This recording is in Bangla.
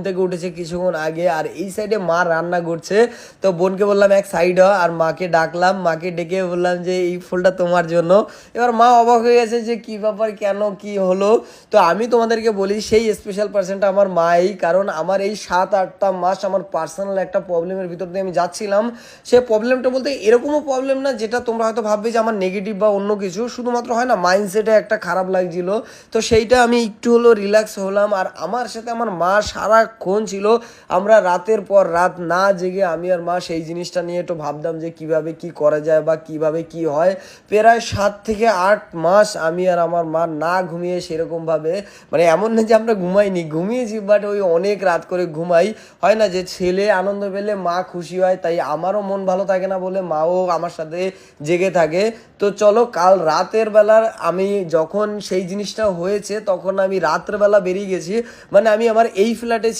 থেকে উঠেছে কিছুক্ষণ আগে, আর এই সাইডে মা রান্না করছে। তো বোনকে বললাম এক সাইড হ, আর মাকে ডাকলাম, মাকে ডেকে বললাম যে এই ফুলটা তোমার জন্য। এবার মা অবাক হয়ে গেছে যে কি ব্যাপার, কেন কি হলো। তো আমি তোমাদেরকে বলি সেই স্পেশাল পার্সনটা আমার মাই, কারণ আমার এই 7-8টা মাস আমার পার্সোনাল একটা প্রবলেমের ভিতর দিয়ে আমি যাচ্ছিলাম। সে প্রবলেমটা বলতে এরকমও প্রবলেম না যেটা তোমরা হয়তো ভাববে যে আমার নেগেটিভ বা অন্য কিছু, শুধুমাত্র হয় না মাইন্ডসেটে একটা খারাপ লাগছিল। তো সেইটা আমি একটু হলো রিল্যাক্স হলাম, আর আমার সাথে আমার মা সারাক্ষণ ছিল। আমরা রাতের পর রাত না জেগে আমি আর মা সেই জিনিসটা নিয়ে একটু ভাবতাম যে কিভাবে কি করা যায় বা কিভাবে কি হয়। প্রায় 7 থেকে 8 মাস আমি আর আমার মা না ঘুমিয়ে সেরকমভাবে, মানে এমন না যে আমরা ঘুমাইনি, ঘুমিয়েছি, বাট ওই অনেক রাত করে ঘুমাই। হয় না যে ছেলে আনন্দ পেলে মা খুশি হয়, তাই আমারও মন ভালো থাকে না বলে মাও আমার সাথে জেগে থাকে। তো চলো, কাল রাতের বেলার আমি যখন সেই জিনিসটা হয়েছে তখন আমি রাত্রেবেলা বেরিয়ে গেছি, মানে আমি আমার এই ফ্ল্যাটে